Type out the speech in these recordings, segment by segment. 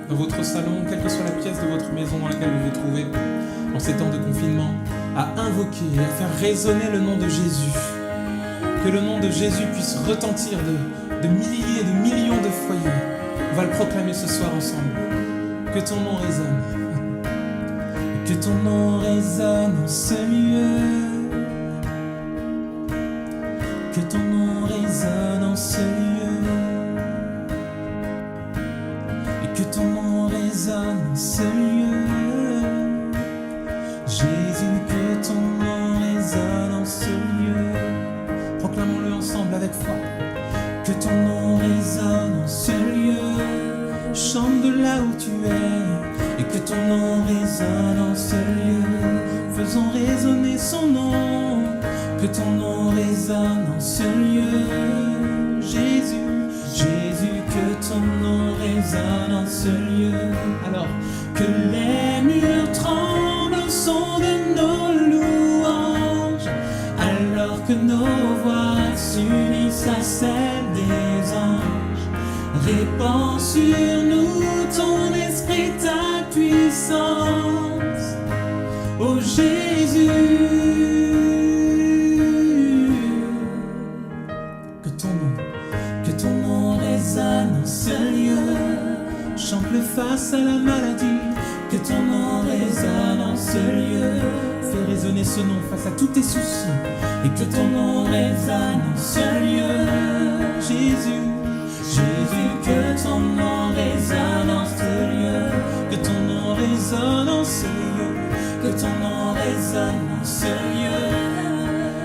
dans votre salon, quelle que soit la pièce de votre maison dans laquelle vous vous trouvez, en ces temps de confinement, à invoquer et à faire résonner le nom de Jésus. Que le nom de Jésus puisse retentir de milliers, de millions de foyers. On va le proclamer ce soir ensemble. Que ton nom résonne. Que ton nom résonne en ce lieu. Que ton nom résonne en ce lieu. Et que ton nom résonne en ce lieu. Jésus, que ton nom résonne en ce lieu. Proclamons-le ensemble avec foi. Que ton nom résonne en ce lieu. Chante de là où tu es. Et que ton nom résonne en ce lieu. Faisons résonner son nom. Que ton nom résonne en ce lieu. Jésus, Jésus, que ton nom résonne en ce lieu. Alors, que les murs tremblent au son de nos louanges. Alors que nos voix s'unissent à celles des anges. Répands sur nous ton esprit, ta puissance. Ô Jésus, que ton nom résonne en ce lieu. Chante-le face à la maladie. Que ton nom résonne en ce lieu. Fais résonner ce nom face à tous tes soucis. Et que ton nom résonne en ce lieu. Jésus, Jésus, que ton nom résonne en ce lieu. Que ton nom résonne en ce lieu. Que ton nom résonne en ce lieu.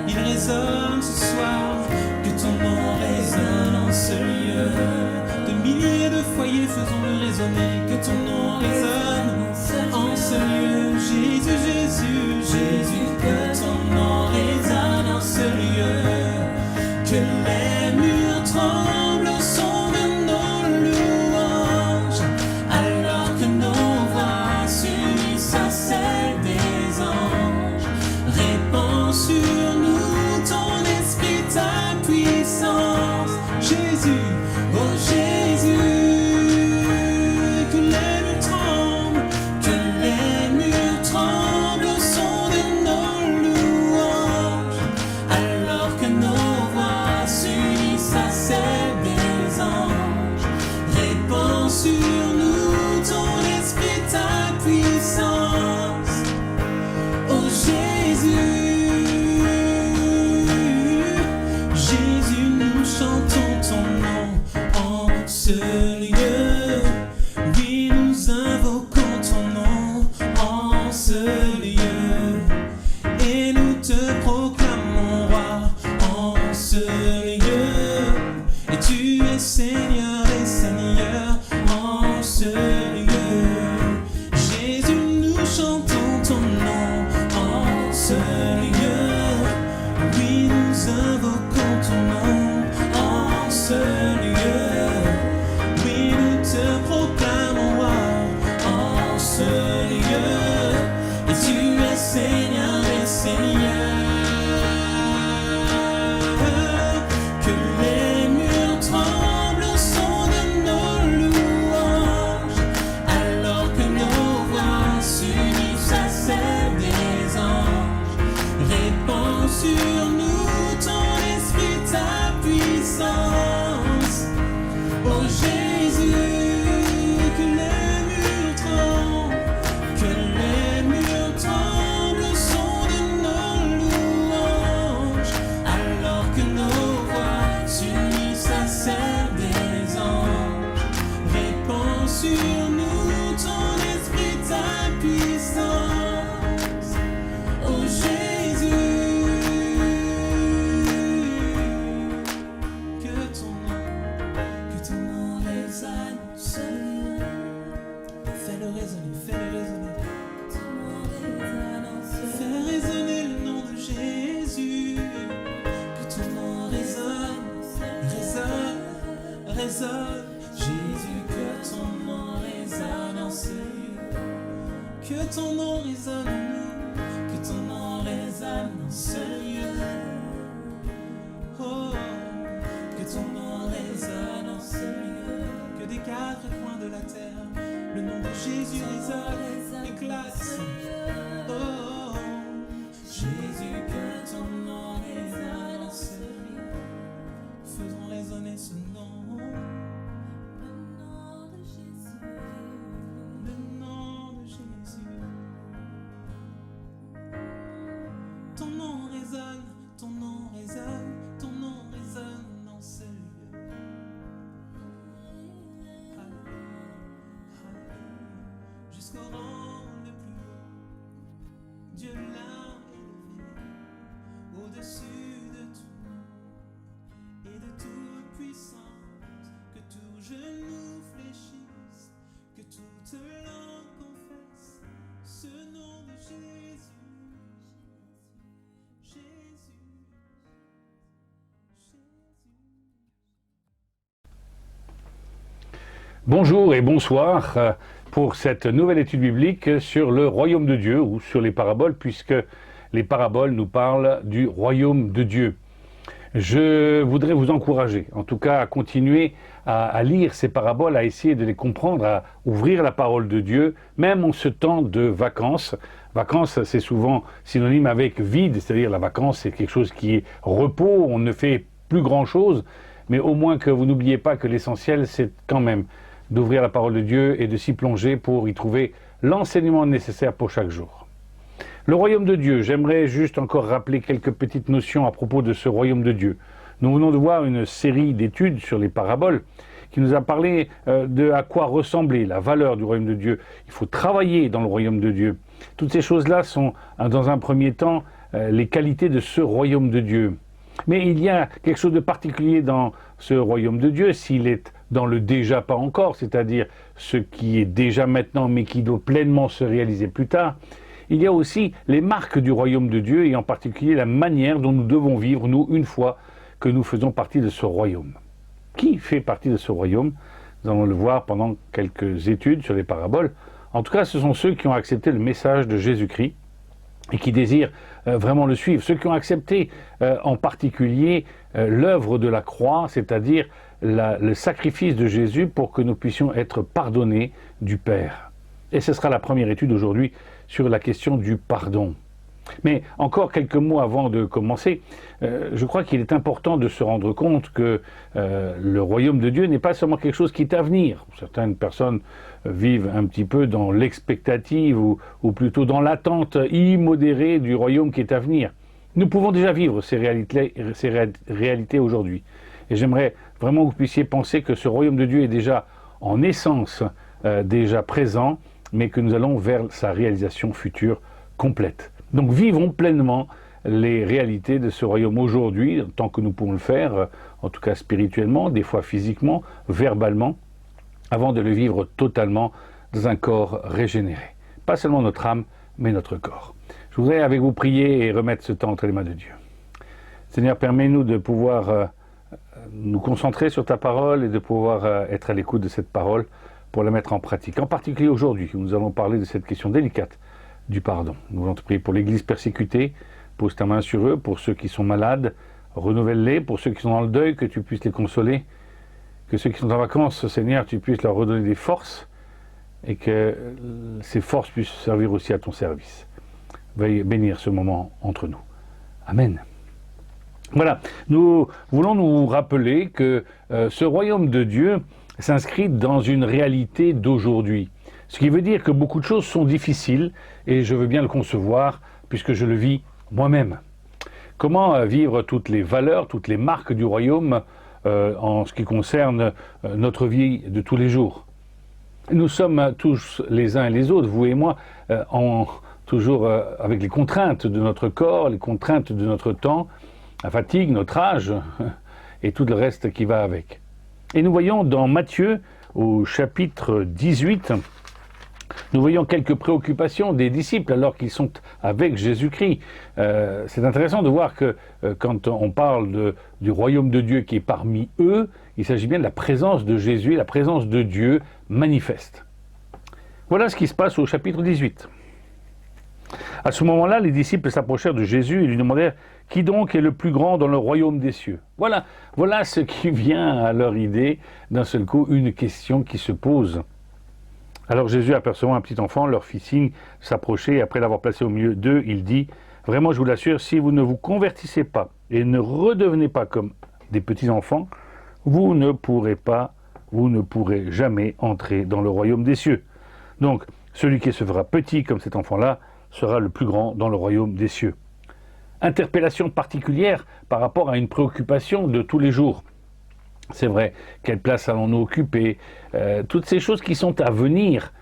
Il résonne ce soir. Que ton nom résonne en ce lieu. De milliers de foyers, faisons-le résonner. Que ton nom résonne en ce lieu. Jésus, Jésus, Jésus, que ton nom résonne en ce lieu. Que les murs tremblent au son de nos louanges. Alors que nos voix s'unissent à celles des anges. Répands sur nous ton esprit, ta puissance. Jésus, oh Jésus, que les murs tremblent, que les murs tremblent au son de nos louanges. Alors que nos voix s'unissent à celles des anges. Répands sur nous ton esprit, ta puissance. Oh Jésus, Jésus, nous chantons ton nom en ce lieu. Oui, nous invoquons ton nom en ce lieu. Et nous te proclamons roi en ce lieu. Et tu es Seigneur et Seigneur en ce lieu. Jésus, nous chantons ton nom en ce lieu. Oui, nous invoquons ton nom en ce lieu. Oui, nous te proclamons roi en ce lieu. Et tu es Seigneur et Seigneur. Que les murs tremblent au son de nos louanges. Alors que nos voix s'unissent à celles des anges. Répands sur nous ton esprit, ta puissance. Oh Jésus, que les murs tremblent, que les murs tremblent au son de nos louanges. Alors que nos voix s'unissent à celles des anges. Répands sur nous ton esprit, ta puissance. Oh Jésus, que ton nom résonne en ce lieu. Fais-le résonner, fais-le résonner. Ton nom résonne en ce lieu. Fais résonner le nom de Jésus. Que ton nom résonne, résonne, résonne. Jésus, que ton nom résonne en ce lieu. Que ton nom résonne en nous. Que ton nom résonne en ce lieu. Oh, que ton nom résonne en ce lieu. Que des quatre coins de la terre Jésus résonne, éclate. Oh, Jésus, que ton nom résonne en ce lieu. Faisons résonner ce nom. Le nom de Jésus. Le nom de Jésus. Ton nom résonne, ton nom résonne, ton nom résonne en ce lieu. Jusqu'au rang le plus haut, Dieu l'a élevé au-dessus de tout nom et de toute puissance. Que tout genou fléchisse, que toute langue confesse ce nom de Jésus. Bonjour et bonsoir pour cette nouvelle étude biblique sur le royaume de Dieu ou sur les paraboles, puisque les paraboles nous parlent du royaume de Dieu. Je voudrais vous encourager, en tout cas, à continuer à lire ces paraboles, à essayer de les comprendre, à ouvrir la parole de Dieu, même en ce temps de vacances. Vacances, c'est souvent synonyme avec vide, c'est-à-dire la vacance, c'est quelque chose qui est repos, on ne fait plus grand-chose, mais au moins que vous n'oubliez pas que l'essentiel, c'est quand même d'ouvrir la parole de Dieu et de s'y plonger pour y trouver l'enseignement nécessaire pour chaque jour. Le royaume de Dieu, j'aimerais juste encore rappeler quelques petites notions à propos de ce royaume de Dieu. Nous venons de voir une série d'études sur les paraboles qui nous a parlé de à quoi ressemblait la valeur du royaume de Dieu. Il faut travailler dans le royaume de Dieu. Toutes ces choses-là sont, dans un premier temps, les qualités de ce royaume de Dieu. Mais il y a quelque chose de particulier dans ce royaume de Dieu, s'il est dans le déjà pas encore, c'est-à-dire ce qui est déjà maintenant mais qui doit pleinement se réaliser plus tard. Il y a aussi les marques du royaume de Dieu et en particulier la manière dont nous devons vivre, nous, une fois que nous faisons partie de ce royaume. Qui fait partie de ce royaume? Nous allons le voir pendant quelques études sur les paraboles. En tout cas, ce sont ceux qui ont accepté le message de Jésus-Christ et qui désirent vraiment le suivre. Ceux qui ont accepté en particulier l'œuvre de la croix, c'est-à-dire le sacrifice de Jésus pour que nous puissions être pardonnés du Père. Et ce sera la première étude aujourd'hui sur la question du pardon. Mais encore quelques mots avant de commencer, je crois qu'il est important de se rendre compte que le royaume de Dieu n'est pas seulement quelque chose qui est à venir. Certaines personnes vivent un petit peu dans l'expectative ou plutôt dans l'attente immodérée du royaume qui est à venir. Nous pouvons déjà vivre ces réalités aujourd'hui. Et j'aimerais vraiment que vous puissiez penser que ce royaume de Dieu est déjà en essence déjà présent, mais que nous allons vers sa réalisation future complète. Donc vivons pleinement les réalités de ce royaume aujourd'hui, tant que nous pouvons le faire, en tout cas spirituellement, des fois physiquement, verbalement, avant de le vivre totalement dans un corps régénéré. Pas seulement notre âme, mais notre corps. Je voudrais avec vous prier et remettre ce temps entre les mains de Dieu. Seigneur, permets-nous de pouvoir nous concentrer sur ta parole et de pouvoir être à l'écoute de cette parole pour la mettre en pratique. En particulier aujourd'hui, où nous allons parler de cette question délicate du pardon. Nous voulons te prier pour l'Église persécutée, pose ta main sur eux, pour ceux qui sont malades, renouvelle-les, pour ceux qui sont dans le deuil, que tu puisses les consoler, que ceux qui sont en vacances, Seigneur, tu puisses leur redonner des forces, et que ces forces puissent servir aussi à ton service. Veuille bénir ce moment entre nous. Amen. Voilà, nous voulons nous rappeler que ce royaume de Dieu s'inscrit dans une réalité d'aujourd'hui. Ce qui veut dire que beaucoup de choses sont difficiles, et je veux bien le concevoir, puisque je le vis moi-même. Comment vivre toutes les valeurs, toutes les marques du royaume en ce qui concerne notre vie de tous les jours? Nous sommes tous les uns et les autres, vous et moi, toujours avec les contraintes de notre corps, les contraintes de notre temps, la fatigue, notre âge, et tout le reste qui va avec. Et nous voyons dans Matthieu, au chapitre 18, nous voyons quelques préoccupations des disciples alors qu'ils sont avec Jésus-Christ. C'est intéressant de voir que quand on parle du royaume de Dieu qui est parmi eux, il s'agit bien de la présence de Jésus, la présence de Dieu manifeste. Voilà ce qui se passe au chapitre 18. À ce moment-là, les disciples s'approchèrent de Jésus et lui demandèrent « Qui donc est le plus grand dans le royaume des cieux ?» Voilà ce qui vient à leur idée, d'un seul coup, une question qui se pose. Alors Jésus, apercevant un petit enfant, leur fit signe, s'approcher, et après l'avoir placé au milieu d'eux, il dit, « Vraiment, je vous l'assure, si vous ne vous convertissez pas et ne redevenez pas comme des petits enfants, vous ne pourrez jamais entrer dans le royaume des cieux. » Donc, celui qui se fera petit comme cet enfant-là sera le plus grand dans le royaume des cieux. Interpellation particulière par rapport à une préoccupation de tous les jours. C'est vrai, quelle place allons-nous occuper? Toutes ces choses qui sont à venir,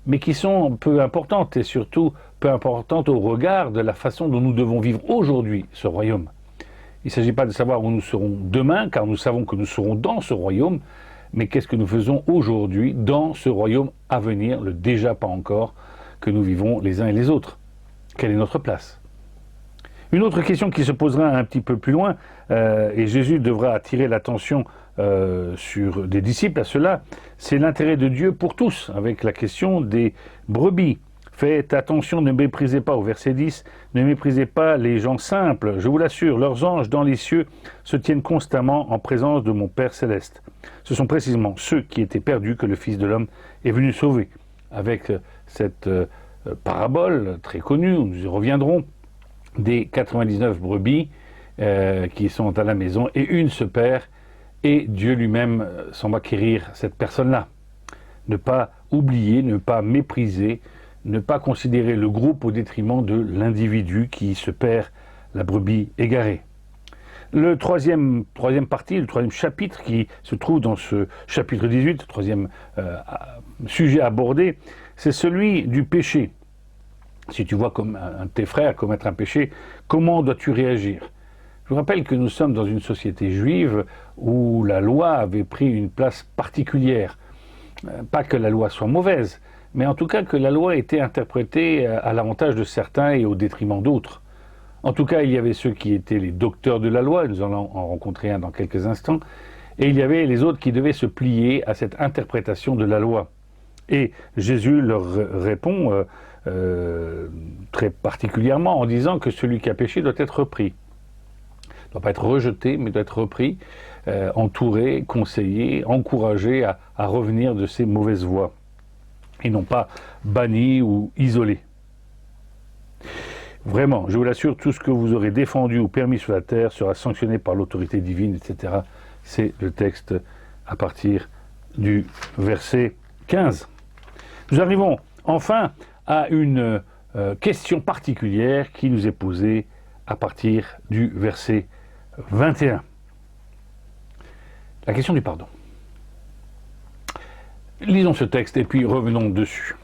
mais qui sont peu importantes, et surtout peu importantes au regard de la façon dont nous devons vivre aujourd'hui ce royaume. Il ne s'agit pas de savoir où nous serons demain, car nous savons que nous serons dans ce royaume, mais qu'est-ce que nous faisons aujourd'hui dans ce royaume à venir, le déjà pas encore, que nous vivons les uns et les autres? Quelle est notre place? Une autre question qui se posera un petit peu plus loin, et Jésus devra attirer l'attention sur des disciples à cela, c'est l'intérêt de Dieu pour tous, avec la question des brebis. Faites attention, ne méprisez pas, au verset 10, ne méprisez pas les gens simples, je vous l'assure, leurs anges dans les cieux se tiennent constamment en présence de mon Père céleste. Ce sont précisément ceux qui étaient perdus que le Fils de l'homme est venu sauver. Avec cette parabole très connue, nous y reviendrons, des 99 brebis qui sont à la maison, et une se perd, et Dieu lui-même s'en va quérir cette personne-là. Ne pas oublier, ne pas mépriser, ne pas considérer le groupe au détriment de l'individu qui se perd, la brebis égarée. Le troisième partie, le troisième chapitre qui se trouve dans ce chapitre 18, le troisième sujet abordé, c'est celui du péché. Si tu vois comme un de tes frères commettre un péché, comment dois-tu réagir? Je vous rappelle que nous sommes dans une société juive où la loi avait pris une place particulière. Pas que la loi soit mauvaise, mais en tout cas que la loi était interprétée à l'avantage de certains et au détriment d'autres. En tout cas, il y avait ceux qui étaient les docteurs de la loi, nous allons en rencontrer un dans quelques instants, et il y avait les autres qui devaient se plier à cette interprétation de la loi. Et Jésus leur répond très particulièrement en disant que celui qui a péché doit être repris. Il ne doit pas être rejeté, mais doit être repris, entouré, conseillé, encouragé à revenir de ses mauvaises voies, et non pas banni ou isolé. Vraiment, je vous l'assure, tout ce que vous aurez défendu ou permis sur la terre sera sanctionné par l'autorité divine, etc. C'est le texte à partir du verset 15. Nous arrivons enfin à une question particulière qui nous est posée à partir du verset 21. La question du pardon. Lisons ce texte et puis revenons dessus.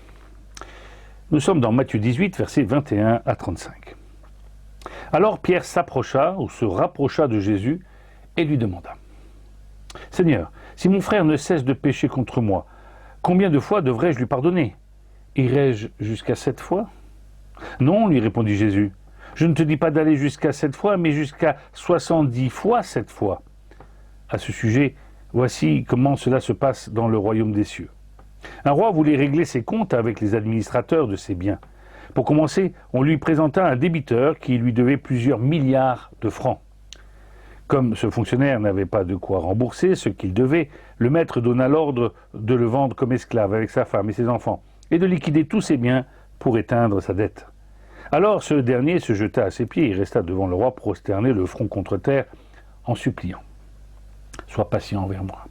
Nous sommes dans Matthieu 18, versets 21 à 35. Alors Pierre s'approcha ou se rapprocha de Jésus et lui demanda, « Seigneur, si mon frère ne cesse de pécher contre moi, combien de fois devrais-je lui pardonner? Irai-je jusqu'à 7 fois? » Non, lui répondit Jésus, « je ne te dis pas d'aller jusqu'à 7 fois, mais jusqu'à 70 fois 7 fois. » À ce sujet, voici comment cela se passe dans le royaume des cieux. Un roi voulait régler ses comptes avec les administrateurs de ses biens. Pour commencer, on lui présenta un débiteur qui lui devait plusieurs milliards de francs. Comme ce fonctionnaire n'avait pas de quoi rembourser ce qu'il devait, le maître donna l'ordre de le vendre comme esclave avec sa femme et ses enfants, et de liquider tous ses biens pour éteindre sa dette. Alors ce dernier se jeta à ses pieds et resta devant le roi prosterné, le front contre terre, en suppliant. « Sois patient envers moi.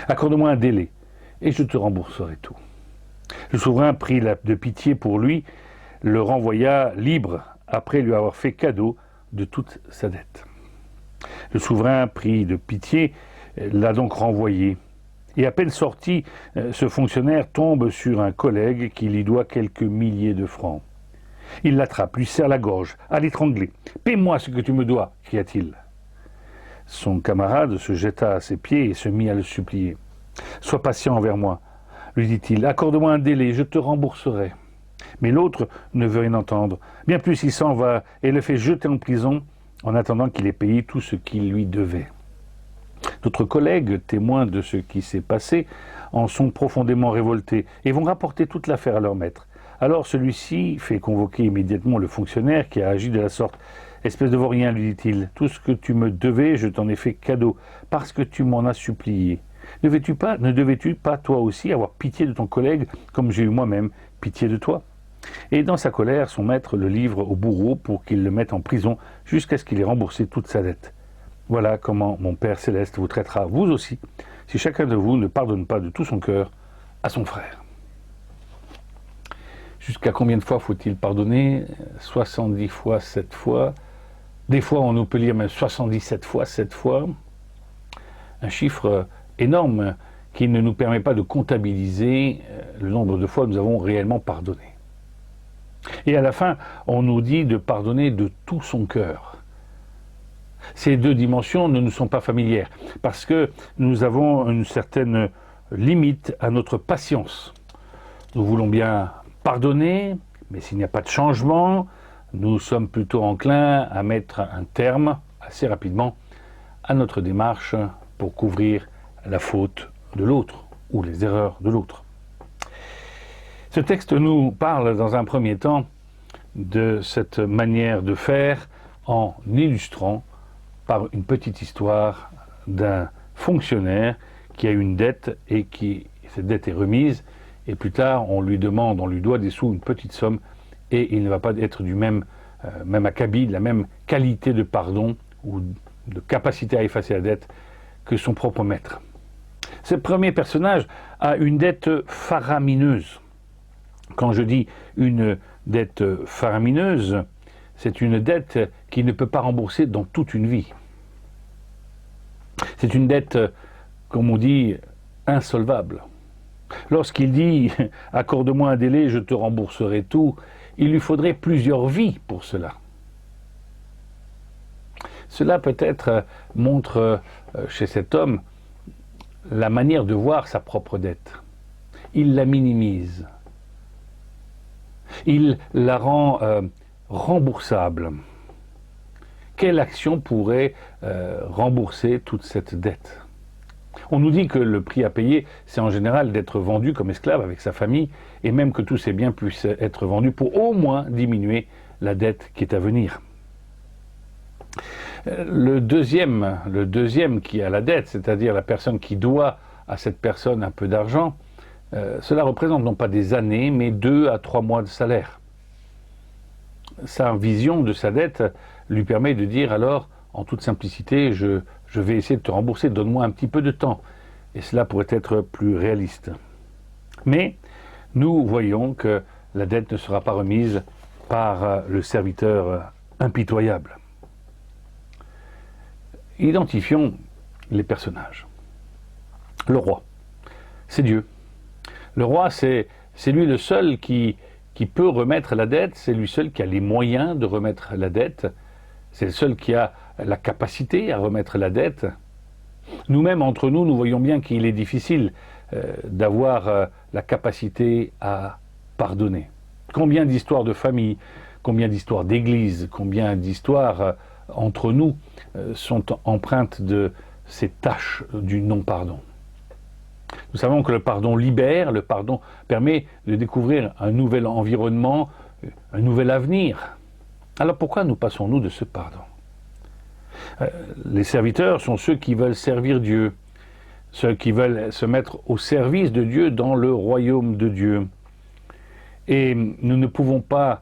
Accorde-moi un délai, et je te rembourserai tout. » Le souverain prit de pitié pour lui, le renvoya libre, après lui avoir fait cadeau de toute sa dette. Le souverain pris de pitié, l'a donc renvoyé. Et à peine sorti, ce fonctionnaire tombe sur un collègue qui lui doit quelques milliers de francs. Il l'attrape, lui serre la gorge, à l'étrangler. « Paie-moi ce que tu me dois » cria-t-il. Son camarade se jeta à ses pieds et se mit à le supplier. « Sois patient envers moi, » lui dit-il, « accorde-moi un délai, je te rembourserai. » Mais l'autre ne veut rien entendre. Bien plus, il s'en va et le fait jeter en prison en attendant qu'il ait payé tout ce qu'il lui devait. D'autres collègues, témoins de ce qui s'est passé, en sont profondément révoltés et vont rapporter toute l'affaire à leur maître. Alors celui-ci fait convoquer immédiatement le fonctionnaire qui a agi de la sorte. « Espèce de vaurien, lui dit-il, tout ce que tu me devais, je t'en ai fait cadeau, parce que tu m'en as supplié. Ne devais-tu pas toi aussi avoir pitié de ton collègue comme j'ai eu moi-même pitié de toi? Et dans sa colère, son maître le livre au bourreau pour qu'il le mette en prison jusqu'à ce qu'il ait remboursé toute sa dette. Voilà comment mon Père Céleste vous traitera, vous aussi, si chacun de vous ne pardonne pas de tout son cœur à son frère. Jusqu'à combien de fois faut-il pardonner? 70 fois, 7 fois. Des fois, on peut lire même 77 fois, 7 fois. Un chiffre énorme qui ne nous permet pas de comptabiliser le nombre de fois que nous avons réellement pardonné. Et à la fin, on nous dit de pardonner de tout son cœur. Ces deux dimensions ne nous sont pas familières, parce que nous avons une certaine limite à notre patience. Nous voulons bien pardonner, mais s'il n'y a pas de changement, nous sommes plutôt enclins à mettre un terme assez rapidement à notre démarche pour couvrir la faute de l'autre ou les erreurs de l'autre. Ce texte nous parle dans un premier temps de cette manière de faire en illustrant par une petite histoire d'un fonctionnaire qui a une dette et cette dette est remise, et plus tard on lui doit des sous, une petite somme, et il ne va pas être du même acabit, de la même qualité de pardon ou de capacité à effacer la dette que son propre maître. Ce premier personnage a une dette faramineuse. Quand je dis une dette faramineuse, c'est une dette qu'il ne peut pas rembourser dans toute une vie. C'est une dette, comme on dit, insolvable. Lorsqu'il dit « accorde-moi un délai, je te rembourserai tout », il lui faudrait plusieurs vies pour cela. Cela peut-être montre chez cet homme la manière de voir sa propre dette. Il la minimise. Il la rend remboursable. Quelle action pourrait rembourser toute cette dette? On nous dit que le prix à payer, c'est en général d'être vendu comme esclave avec sa famille, et même que tous ses biens puissent être vendus pour au moins diminuer la dette qui est à venir. Le deuxième qui a la dette, c'est-à-dire la personne qui doit à cette personne un peu d'argent, cela représente non pas des années, mais 2 à 3 mois de salaire. Sa vision de sa dette lui permet de dire alors, en toute simplicité, je vais essayer de te rembourser, donne-moi un petit peu de temps. Et cela pourrait être plus réaliste. Mais nous voyons que la dette ne sera pas remise par le serviteur impitoyable. Identifions les personnages. Le roi, c'est Dieu. Le roi, c'est lui le seul qui peut remettre la dette, c'est lui seul qui a les moyens de remettre la dette, c'est le seul qui a la capacité à remettre la dette. Nous-mêmes, entre nous, nous voyons bien qu'il est difficile d'avoir la capacité à pardonner. Combien d'histoires de famille, combien d'histoires d'église, combien d'histoires entre nous sont empreintes de ces tâches du non-pardon. Nous savons que le pardon libère, le pardon permet de découvrir un nouvel environnement, un nouvel avenir. Alors pourquoi nous passons-nous de ce pardon? Les serviteurs sont ceux qui veulent servir Dieu, ceux qui veulent se mettre au service de Dieu dans le royaume de Dieu. Et nous ne pouvons pas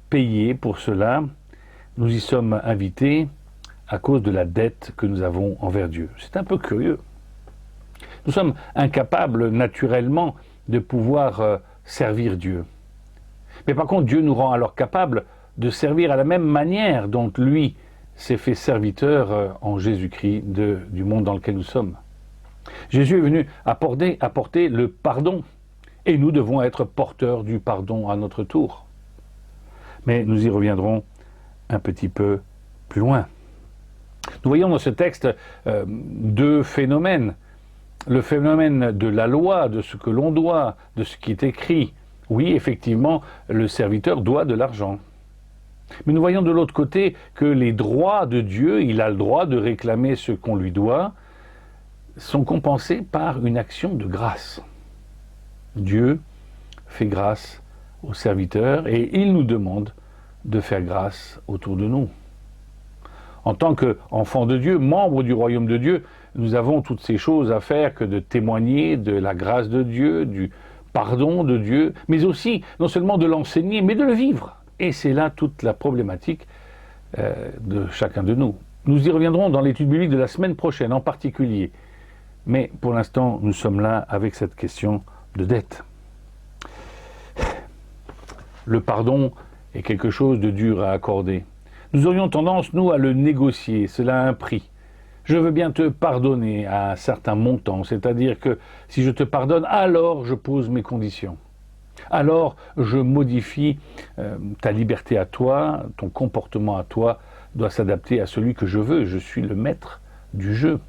payer pour cela, nous y sommes invités à cause de la dette que nous avons envers Dieu. C'est un peu curieux. Nous sommes incapables naturellement de pouvoir servir Dieu. Mais par contre, Dieu nous rend alors capables de servir à la même manière dont lui s'est fait serviteur en Jésus-Christ du monde dans lequel nous sommes. Jésus est venu apporter le pardon, et nous devons être porteurs du pardon à notre tour. Mais nous y reviendrons un petit peu plus loin. Nous voyons dans ce texte deux phénomènes. Le phénomène de la loi, de ce que l'on doit, de ce qui est écrit. Oui, effectivement, le serviteur doit de l'argent. Mais nous voyons de l'autre côté que les droits de Dieu, il a le droit de réclamer ce qu'on lui doit, sont compensés par une action de grâce. Dieu fait grâce aux serviteurs et il nous demande de faire grâce autour de nous. En tant qu'enfants de Dieu, membres du royaume de Dieu, nous avons toutes ces choses à faire que de témoigner de la grâce de Dieu, du pardon de Dieu, mais aussi non seulement de l'enseigner, mais de le vivre. Et c'est là toute la problématique de chacun de nous. Nous y reviendrons dans l'étude biblique de la semaine prochaine en particulier. Mais pour l'instant, nous sommes là avec cette question de dette. Le pardon est quelque chose de dur à accorder. Nous aurions tendance, nous, à le négocier. Cela a un prix. Je veux bien te pardonner à un certain montant, c'est-à-dire que si je te pardonne, alors je pose mes conditions. Alors je modifie ta liberté à toi, ton comportement à toi doit s'adapter à celui que je veux. Je suis le maître du jeu.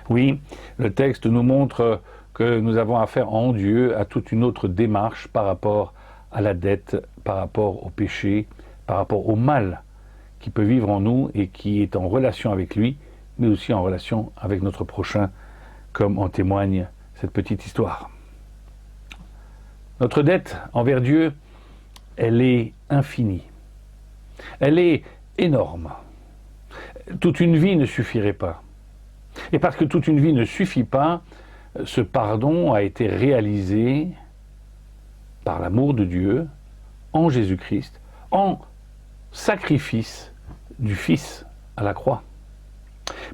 Oui, le texte nous montre que nous avons affaire en Dieu à toute une autre démarche par rapport à la dette, par rapport au péché, par rapport au mal qui peut vivre en nous et qui est en relation avec lui, mais aussi en relation avec notre prochain, comme en témoigne cette petite histoire. Notre dette envers Dieu, elle est infinie. Elle est énorme. Toute une vie ne suffirait pas. Et parce que toute une vie ne suffit pas, ce pardon a été réalisé par l'amour de Dieu, en Jésus-Christ, en sacrifice du Fils à la croix.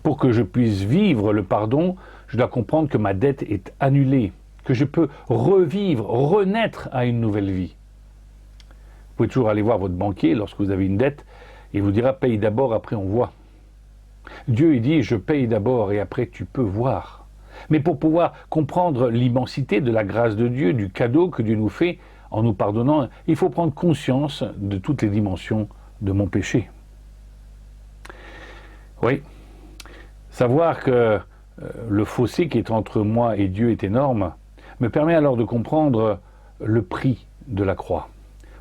Pour que je puisse vivre le pardon, je dois comprendre que ma dette est annulée, que je peux revivre, renaître à une nouvelle vie. Vous pouvez toujours aller voir votre banquier lorsque vous avez une dette, et il vous dira paye d'abord, après on voit. Dieu il dit je paye d'abord et après tu peux voir. Mais pour pouvoir comprendre l'immensité de la grâce de Dieu, du cadeau que Dieu nous fait en nous pardonnant, il faut prendre conscience de toutes les dimensions de mon péché. Oui, savoir que le fossé qui est entre moi et Dieu est énorme, me permet alors de comprendre le prix de la croix.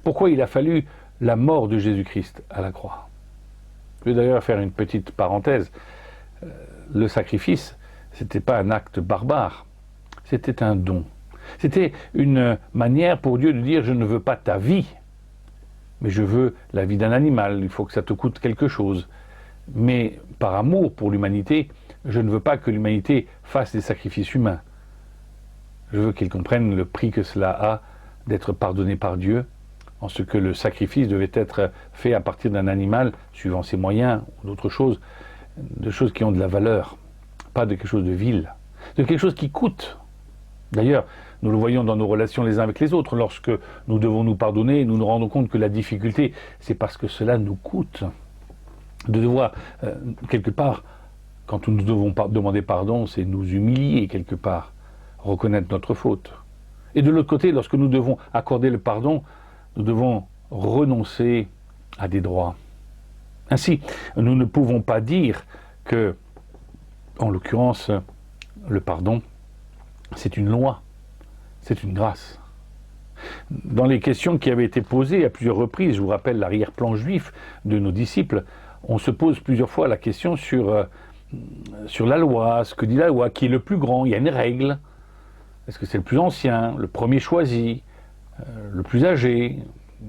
Pourquoi il a fallu la mort de Jésus-Christ à la croix. Je vais d'ailleurs faire une petite parenthèse. Le sacrifice, ce n'était pas un acte barbare, c'était un don. C'était une manière pour Dieu de dire « je ne veux pas ta vie, mais je veux la vie d'un animal, il faut que ça te coûte quelque chose. » Mais par amour pour l'humanité, je ne veux pas que l'humanité fasse des sacrifices humains. Je veux qu'ils comprennent le prix que cela a d'être pardonné par Dieu, en ce que le sacrifice devait être fait à partir d'un animal, suivant ses moyens, ou d'autres choses, de choses qui ont de la valeur, pas de quelque chose de vil, de quelque chose qui coûte. D'ailleurs, nous le voyons dans nos relations les uns avec les autres, lorsque nous devons nous pardonner, nous nous rendons compte que la difficulté, c'est parce que cela nous coûte. De devoir, quelque part, quand nous devons demander pardon, c'est nous humilier quelque part, reconnaître notre faute. Et de l'autre côté, lorsque nous devons accorder le pardon, nous devons renoncer à des droits. Ainsi, nous ne pouvons pas dire que, en l'occurrence, le pardon, c'est une loi, c'est une grâce. Dans les questions qui avaient été posées à plusieurs reprises, je vous rappelle l'arrière-plan juif de nos disciples, on se pose plusieurs fois la question sur la loi, ce que dit la loi, qui est le plus grand, il y a une règle. Est-ce que c'est le plus ancien, le premier choisi, le plus âgé,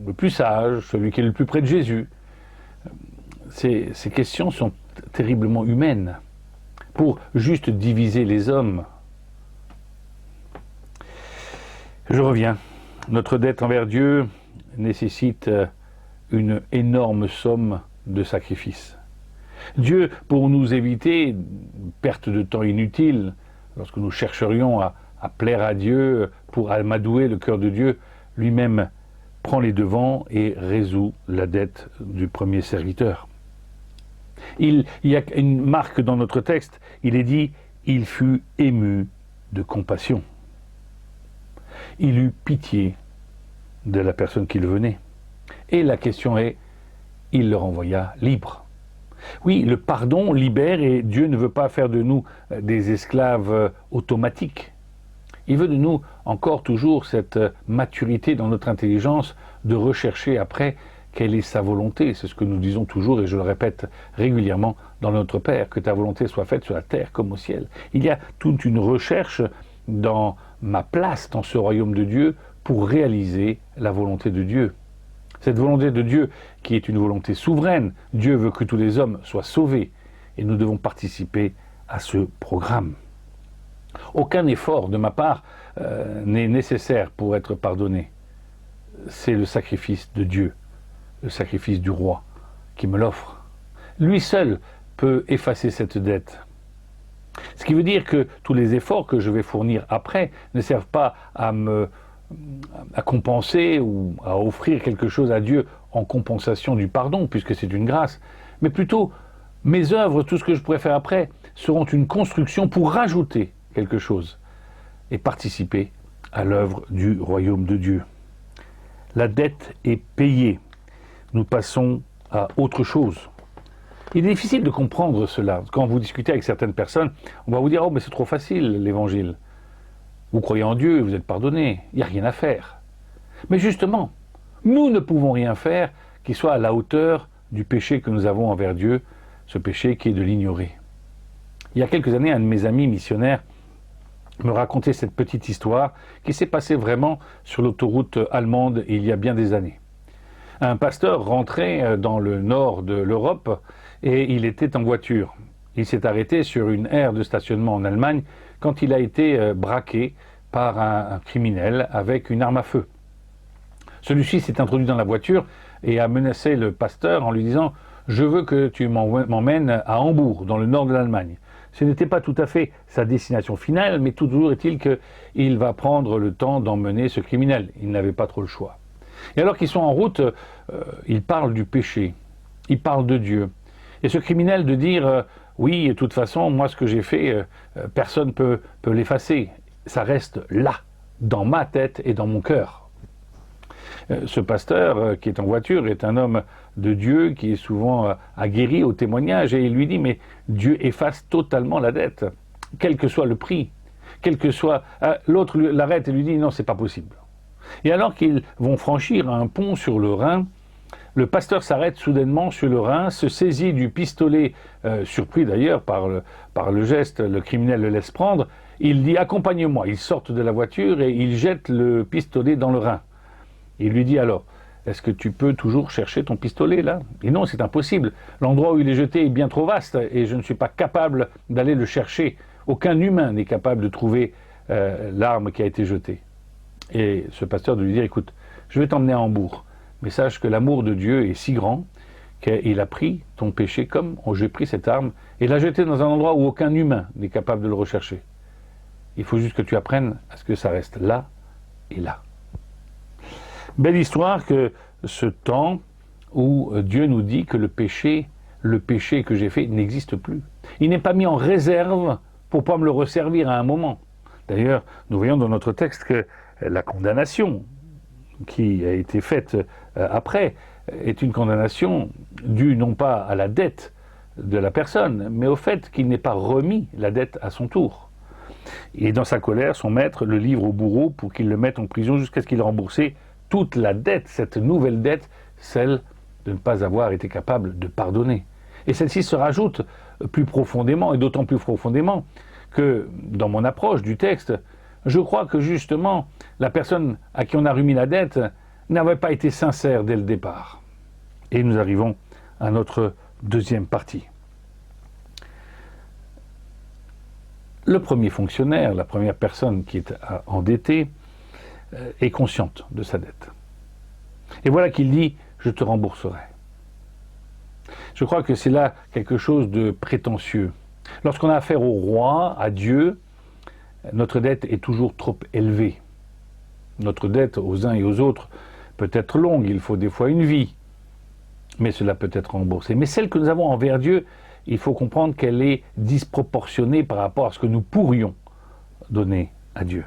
le plus sage, celui qui est le plus près de Jésus? Ces questions sont terriblement humaines, pour juste diviser les hommes. Je reviens. Notre dette envers Dieu nécessite une énorme somme de sacrifices. Dieu, pour nous éviter perte de temps inutile, lorsque nous chercherions à plaire à Dieu, pour amadouer le cœur de Dieu, lui-même prend les devants et résout la dette du premier serviteur. Il y a une marque dans notre texte, il est dit « il fut ému de compassion ». Il eut pitié de la personne qui le venait. Et la question est, il le renvoya libre. Oui, le pardon libère et Dieu ne veut pas faire de nous des esclaves automatiques. Il veut de nous encore toujours cette maturité dans notre intelligence de rechercher après quelle est sa volonté. C'est ce que nous disons toujours et je le répète régulièrement dans notre Père, que ta volonté soit faite sur la terre comme au ciel. Il y a toute une recherche dans ma place dans ce royaume de Dieu pour réaliser la volonté de Dieu. Cette volonté de Dieu qui est une volonté souveraine, Dieu veut que tous les hommes soient sauvés et nous devons participer à ce programme. Aucun effort de ma part n'est nécessaire pour être pardonné. C'est le sacrifice de Dieu, le sacrifice du roi qui me l'offre. Lui seul peut effacer cette dette. Ce qui veut dire que tous les efforts que je vais fournir après ne servent pas à compenser ou à offrir quelque chose à Dieu en compensation du pardon, puisque c'est une grâce, mais plutôt mes œuvres, tout ce que je pourrais faire après, seront une construction pour rajouter quelque chose et participer à l'œuvre du royaume de Dieu. La dette est payée. Nous passons à autre chose. Il est difficile de comprendre cela. Quand vous discutez avec certaines personnes, on va vous dire « Oh, mais c'est trop facile, l'évangile. Vous croyez en Dieu, vous êtes pardonné. Il n'y a rien à faire. » Mais justement, nous ne pouvons rien faire qui soit à la hauteur du péché que nous avons envers Dieu, ce péché qui est de l'ignorer. Il y a quelques années, un de mes amis missionnaires me racontait cette petite histoire qui s'est passée vraiment sur l'autoroute allemande il y a bien des années. Un pasteur rentrait dans le nord de l'Europe et il était en voiture. Il s'est arrêté sur une aire de stationnement en Allemagne quand il a été braqué par un criminel avec une arme à feu. Celui-ci s'est introduit dans la voiture et a menacé le pasteur en lui disant « Je veux que tu m'emmènes à Hambourg, dans le nord de l'Allemagne ». Ce n'était pas tout à fait sa destination finale, mais toujours est-il qu'il va prendre le temps d'emmener ce criminel. Il n'avait pas trop le choix. Et alors qu'ils sont en route, il parle du péché, il parle de Dieu. Et ce criminel de dire oui, de toute façon, moi ce que j'ai fait, personne ne peut l'effacer. Ça reste là, dans ma tête et dans mon cœur. Ce pasteur qui est en voiture est un homme de Dieu qui est souvent aguerri au témoignage et il lui dit mais Dieu efface totalement la dette, quel que soit le prix, quel que soit... L'autre l'arrête et lui dit non, c'est pas possible. Et alors qu'ils vont franchir un pont sur le Rhin, le pasteur s'arrête soudainement sur le Rhin, se saisit du pistolet, surpris d'ailleurs par le geste, le criminel le laisse prendre, il dit « Accompagne-moi ». Ils sortent de la voiture et il jette le pistolet dans le Rhin. Il lui dit alors « Est-ce que tu peux toujours chercher ton pistolet là ?» Et non, c'est impossible. L'endroit où il est jeté est bien trop vaste et je ne suis pas capable d'aller le chercher. Aucun humain n'est capable de trouver l'arme qui a été jetée. Et ce pasteur de lui dire « Écoute, je vais t'emmener à Hambourg. Mais sache que l'amour de Dieu est si grand qu'il a pris ton péché comme j'ai pris cette arme et l'a jeté dans un endroit où aucun humain n'est capable de le rechercher. Il faut juste que tu apprennes à ce que ça reste là et là. » Belle histoire que ce temps où Dieu nous dit que le péché que j'ai fait n'existe plus. Il n'est pas mis en réserve pour pas me le resservir à un moment. D'ailleurs, nous voyons dans notre texte que la condamnation qui a été faite après est une condamnation due non pas à la dette de la personne, mais au fait qu'il n'ait pas remis la dette à son tour. Et dans sa colère, son maître le livre au bourreau pour qu'il le mette en prison jusqu'à ce qu'il ait remboursé toute la dette, cette nouvelle dette, celle de ne pas avoir été capable de pardonner. Et celle-ci se rajoute plus profondément, et d'autant plus profondément que dans mon approche du texte, je crois que justement, la personne à qui on a remis la dette n'avait pas été sincère dès le départ. Et nous arrivons à notre deuxième partie. Le premier fonctionnaire, la première personne qui est endettée, est consciente de sa dette. Et voilà qu'il dit « je te rembourserai ». Je crois que c'est là quelque chose de prétentieux. Lorsqu'on a affaire au roi, à Dieu, notre dette est toujours trop élevée. Notre dette aux uns et aux autres peut être longue, il faut des fois une vie, mais cela peut être remboursé. Mais celle que nous avons envers Dieu, il faut comprendre qu'elle est disproportionnée par rapport à ce que nous pourrions donner à Dieu.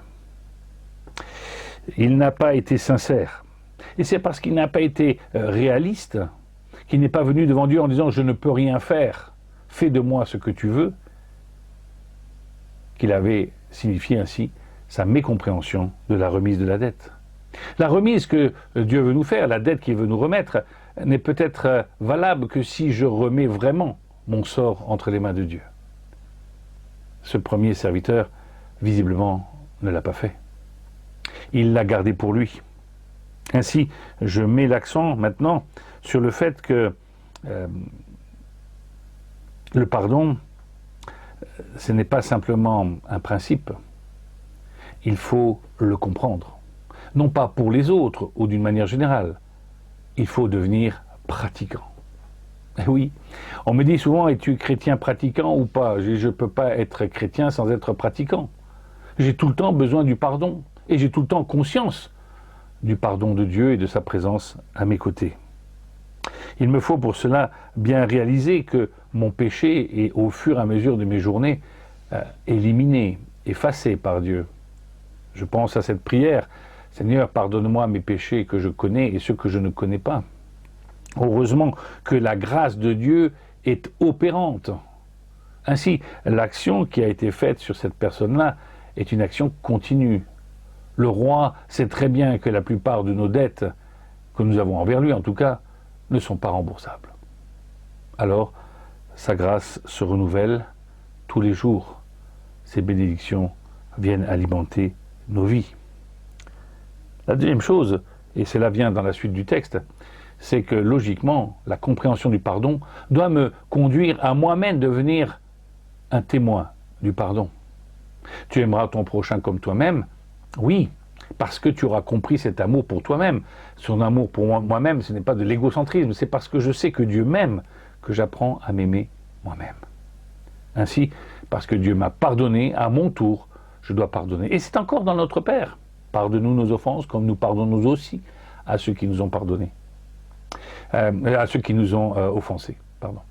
Il n'a pas été sincère. Et c'est parce qu'il n'a pas été réaliste, qu'il n'est pas venu devant Dieu en disant « je ne peux rien faire, fais de moi ce que tu veux », qu'il avait signifié ainsi sa mécompréhension de la remise de la dette. La remise que Dieu veut nous faire, la dette qu'il veut nous remettre, n'est peut-être valable que si je remets vraiment mon sort entre les mains de Dieu. Ce premier serviteur, visiblement, ne l'a pas fait. Il l'a gardé pour lui. Ainsi, je mets l'accent maintenant sur le fait que le pardon ce n'est pas simplement un principe, il faut le comprendre. Non pas pour les autres ou d'une manière générale, il faut devenir pratiquant. Et oui, on me dit souvent, es-tu chrétien pratiquant ou pas? Je ne peux pas être chrétien sans être pratiquant. J'ai tout le temps besoin du pardon, et j'ai tout le temps conscience du pardon de Dieu et de sa présence à mes côtés. Il me faut pour cela bien réaliser que mon péché est au fur et à mesure de mes journées éliminé, effacé par Dieu. Je pense à cette prière, Seigneur, pardonne-moi mes péchés que je connais et ceux que je ne connais pas. Heureusement que la grâce de Dieu est opérante. Ainsi, l'action qui a été faite sur cette personne-là est une action continue. Le roi sait très bien que la plupart de nos dettes, que nous avons envers lui en tout cas, ne sont pas remboursables. Alors, sa grâce se renouvelle tous les jours. Ses bénédictions viennent alimenter nos vies. La deuxième chose, et cela vient dans la suite du texte, c'est que logiquement, la compréhension du pardon doit me conduire à moi-même devenir un témoin du pardon. Tu aimeras ton prochain comme toi-même? Oui, parce que tu auras compris cet amour pour toi-même. Son amour pour moi-même, ce n'est pas de l'égocentrisme, c'est parce que je sais que Dieu m'aime que j'apprends à m'aimer moi-même. Ainsi, parce que Dieu m'a pardonné, à mon tour, je dois pardonner. Et c'est encore dans notre Père. Pardonne-nous nos offenses, comme nous pardonnons aussi à ceux qui nous ont pardonnés. À ceux qui nous ont offensés. Pardon.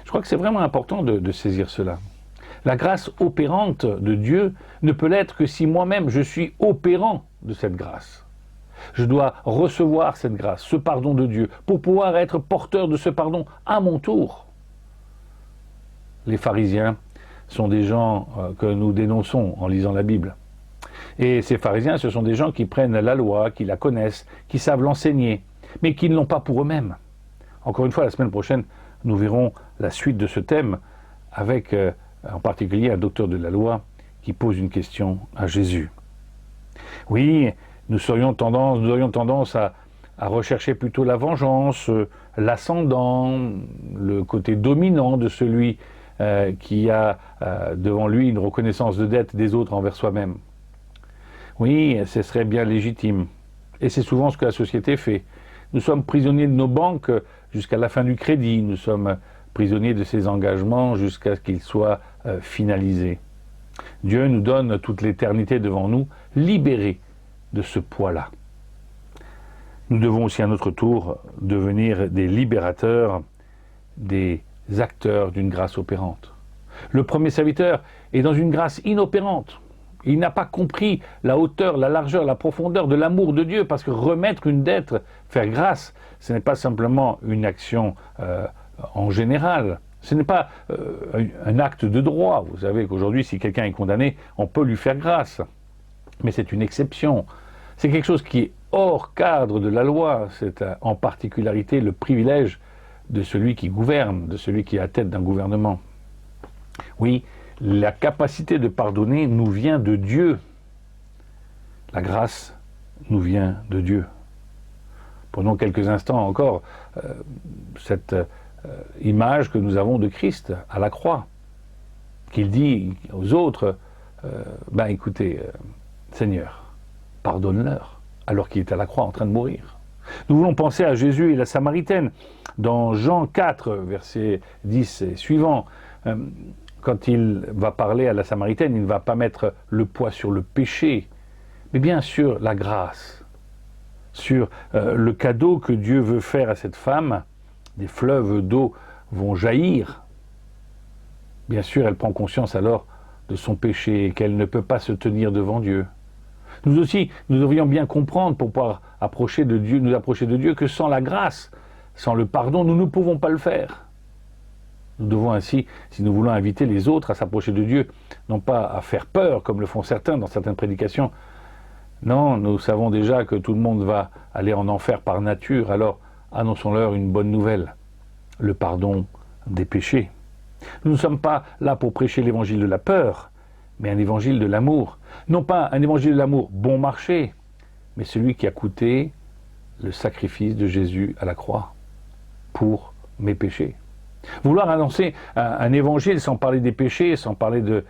Je crois que c'est vraiment important de saisir cela. La grâce opérante de Dieu ne peut l'être que si moi-même je suis opérant de cette grâce. Je dois recevoir cette grâce, ce pardon de Dieu, pour pouvoir être porteur de ce pardon à mon tour. Les pharisiens sont des gens que nous dénonçons en lisant la Bible. Et ces pharisiens, ce sont des gens qui prennent la loi, qui la connaissent, qui savent l'enseigner, mais qui ne l'ont pas pour eux-mêmes. Encore une fois, la semaine prochaine, nous verrons la suite de ce thème avec en particulier un docteur de la loi qui pose une question à Jésus. Oui, nous aurions tendance à rechercher plutôt la vengeance, l'ascendant, le côté dominant de celui qui a devant lui une reconnaissance de dette des autres envers soi-même. Oui, ce serait bien légitime. Et c'est souvent ce que la société fait. Nous sommes prisonniers de nos banques jusqu'à la fin du crédit. Nous sommes prisonniers de ces engagements jusqu'à ce qu'ils soient finalisés. Dieu nous donne toute l'éternité devant nous, libérés de ce poids-là. Nous devons aussi à notre tour devenir des libérateurs, des acteurs d'une grâce opérante. Le premier serviteur est dans une grâce inopérante. Il n'a pas compris la hauteur, la largeur, la profondeur de l'amour de Dieu, parce que remettre une dette, faire grâce, ce n'est pas simplement une action en général. Ce n'est pas un acte de droit. Vous savez qu'aujourd'hui, si quelqu'un est condamné, on peut lui faire grâce. Mais c'est une exception. C'est quelque chose qui est hors cadre de la loi. C'est en particularité le privilège de celui qui gouverne, de celui qui est à la tête d'un gouvernement. Oui, la capacité de pardonner nous vient de Dieu. La grâce nous vient de Dieu. Prenons quelques instants encore cette image que nous avons de Christ à la croix, qu'il dit aux autres, écoutez, Seigneur, pardonne-leur, alors qu'il est à la croix en train de mourir. Nous voulons penser à Jésus et la Samaritaine, dans Jean 4, versets 10 et suivants. Quand il va parler à la Samaritaine, il ne va pas mettre le poids sur le péché, mais bien sûr la grâce, sur le cadeau que Dieu veut faire à cette femme. Des fleuves d'eau vont jaillir. Bien sûr, elle prend conscience alors de son péché et qu'elle ne peut pas se tenir devant Dieu. Nous aussi, nous devrions bien comprendre pour pouvoir nous approcher de Dieu, que sans la grâce, sans le pardon, nous ne pouvons pas le faire. Nous devons ainsi, si nous voulons inviter les autres à s'approcher de Dieu, non pas à faire peur, comme le font certains dans certaines prédications. Non, nous savons déjà que tout le monde va aller en enfer par nature, alors annonçons-leur une bonne nouvelle, le pardon des péchés. Nous ne sommes pas là pour prêcher l'évangile de la peur, mais un évangile de l'amour. Non pas un évangile de l'amour bon marché, mais celui qui a coûté le sacrifice de Jésus à la croix pour mes péchés. Vouloir annoncer un évangile sans parler des péchés, sans parler de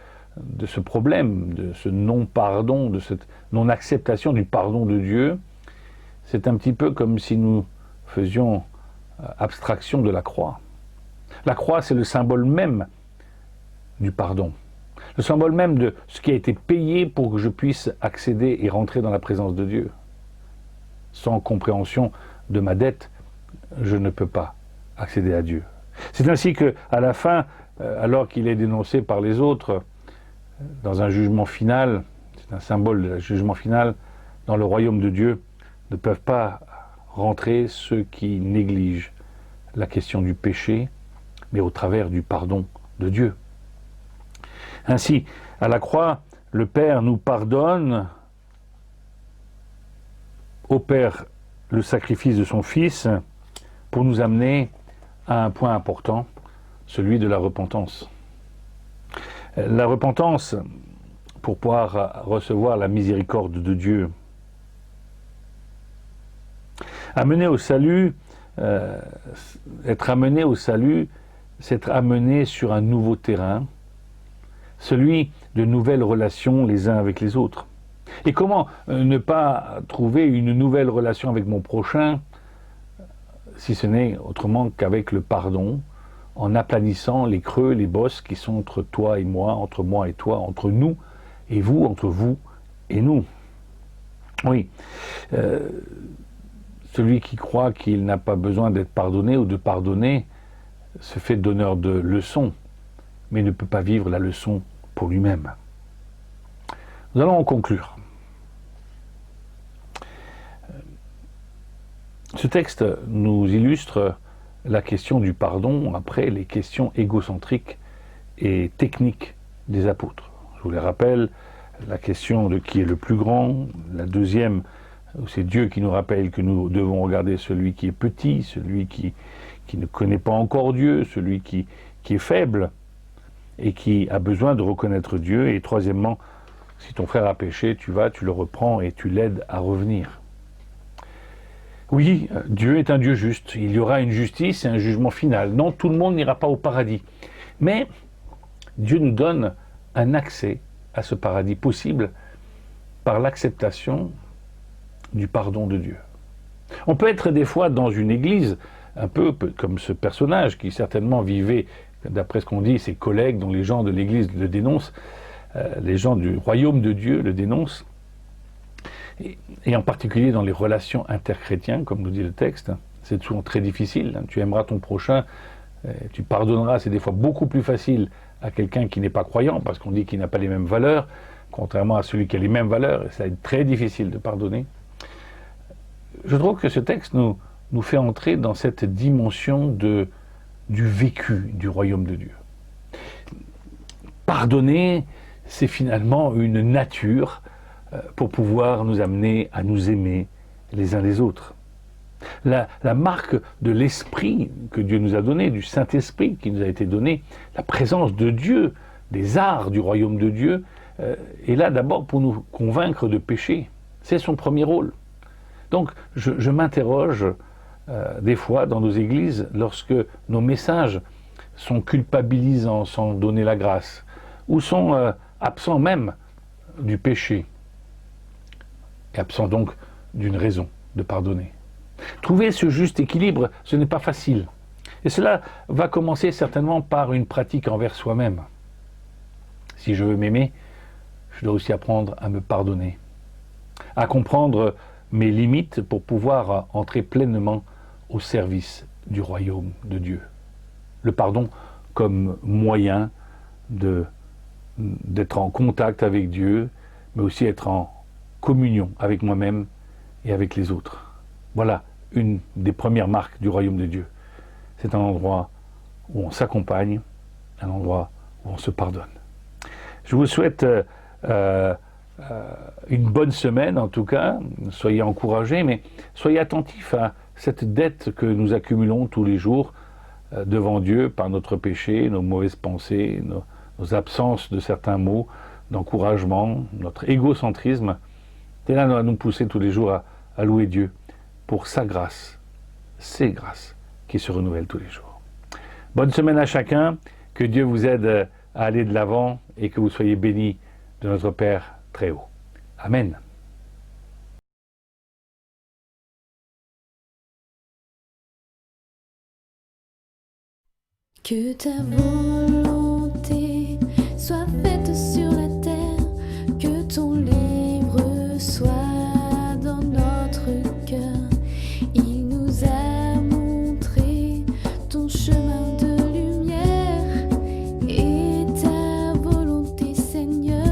ce problème, de ce non-pardon, de cette non-acceptation du pardon de Dieu, c'est un petit peu comme si nous faisions abstraction de la croix. La croix, c'est le symbole même du pardon. Le symbole même de ce qui a été payé pour que je puisse accéder et rentrer dans la présence de Dieu. Sans compréhension de ma dette, je ne peux pas accéder à Dieu. C'est ainsi qu'à la fin, alors qu'il est dénoncé par les autres, dans un jugement final, c'est un symbole du jugement final, dans le royaume de Dieu, ne peuvent pas rentrer ceux qui négligent la question du péché, mais au travers du pardon de Dieu. Ainsi, à la croix, le Père nous pardonne, opère le sacrifice de son Fils pour nous amener à un point important, celui de la repentance. La repentance pour pouvoir recevoir la miséricorde de Dieu. Amener au salut, être amené au salut, c'est être amené sur un nouveau terrain, celui de nouvelles relations les uns avec les autres. Et comment ne pas trouver une nouvelle relation avec mon prochain, si ce n'est autrement qu'avec le pardon, en aplanissant les creux, les bosses qui sont entre toi et moi toi, entre nous et vous, entre vous et nous. Oui, celui qui croit qu'il n'a pas besoin d'être pardonné ou de pardonner se fait donneur de leçons, mais ne peut pas vivre la leçon pour lui-même. Nous allons en conclure. Ce texte nous illustre la question du pardon après les questions égocentriques et techniques des apôtres. Je vous les rappelle, la question de qui est le plus grand, la deuxième, c'est Dieu qui nous rappelle que nous devons regarder celui qui est petit, celui qui ne connaît pas encore Dieu, celui qui est faible et qui a besoin de reconnaître Dieu. Et troisièmement, si ton frère a péché, tu le reprends et tu l'aides à revenir. Oui, Dieu est un Dieu juste. Il y aura une justice et un jugement final. Non, tout le monde n'ira pas au paradis. Mais Dieu nous donne un accès à ce paradis possible par l'acceptation du pardon de Dieu. On peut être des fois dans une église, un peu comme ce personnage qui certainement vivait, d'après ce qu'on dit, ses collègues dont les gens de l'église le dénoncent, les gens du royaume de Dieu le dénoncent, et en particulier dans les relations interchrétiennes, comme nous dit le texte, c'est souvent très difficile. Tu aimeras ton prochain, tu pardonneras, c'est des fois beaucoup plus facile à quelqu'un qui n'est pas croyant, parce qu'on dit qu'il n'a pas les mêmes valeurs, contrairement à celui qui a les mêmes valeurs, et ça est très difficile de pardonner. Je trouve que ce texte nous fait entrer dans cette dimension du vécu du royaume de Dieu. Pardonner, c'est finalement une nature pour pouvoir nous amener à nous aimer les uns les autres. La marque de l'Esprit que Dieu nous a donné, du Saint-Esprit qui nous a été donné, la présence de Dieu, des arts du royaume de Dieu, est là d'abord pour nous convaincre de péché. C'est son premier rôle. Donc je m'interroge des fois dans nos églises lorsque nos messages sont culpabilisants sans donner la grâce, ou sont absents même du péché, et absents donc d'une raison de pardonner. Trouver ce juste équilibre, ce n'est pas facile. Et cela va commencer certainement par une pratique envers soi-même. Si je veux m'aimer, je dois aussi apprendre à me pardonner, à comprendre mes limites pour pouvoir entrer pleinement au service du royaume de Dieu. Le pardon comme moyen d'être en contact avec Dieu, mais aussi être en communion avec moi-même et avec les autres. Voilà une des premières marques du royaume de Dieu. C'est un endroit où on s'accompagne, un endroit où on se pardonne. Je vous souhaite une bonne semaine en tout cas, soyez encouragés, mais soyez attentifs à cette dette que nous accumulons tous les jours devant Dieu par notre péché, nos mauvaises pensées, nos absences de certains mots, d'encouragement, notre égocentrisme. Et là, nous allons nous pousser tous les jours à louer Dieu pour sa grâce, ses grâces qui se renouvellent tous les jours. Bonne semaine à chacun, que Dieu vous aide à aller de l'avant et que vous soyez bénis de notre Père très haut. Amen. Que ta volonté soit faite sur la terre, que ton livre soit dans notre cœur. Il nous a montré ton chemin de lumière et ta volonté, Seigneur.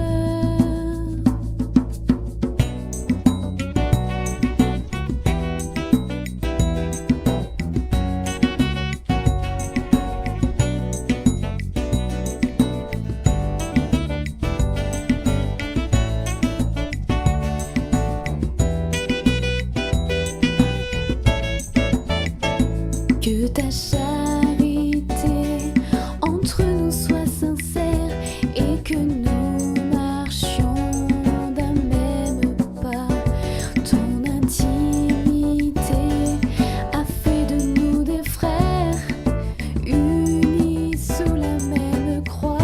Que ta charité entre nous soit sincère et que nous marchions d'un même pas. Ton intimité a fait de nous des frères, unis sous la même croix.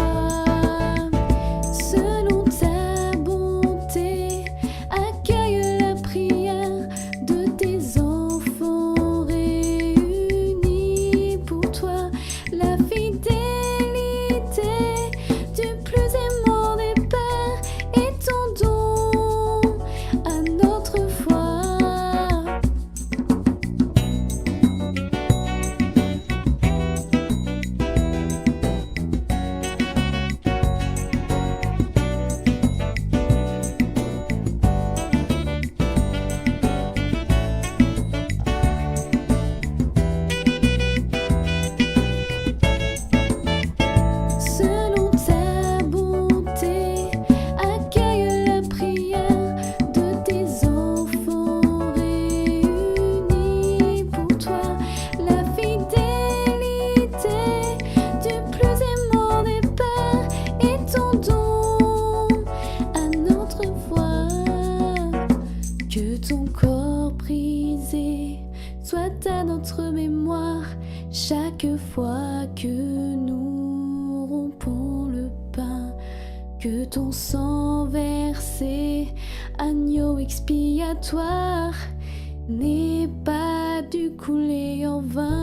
Selon ta bonté, accueille la prière de tes enfants réunis pour toi. La fidélité du plus aimant des pères est ton don à notre foi. Selon ta bonté, accueille la prière de tes enfants réunis pour toi. La fidélité du plus aimant des pères est ton don à notre foi. Que ton corps brisé soit à notre mémoire chaque fois que nous rompons le pain. Que ton sang versé, agneau expiatoire, n'ait pas dû couler en vain.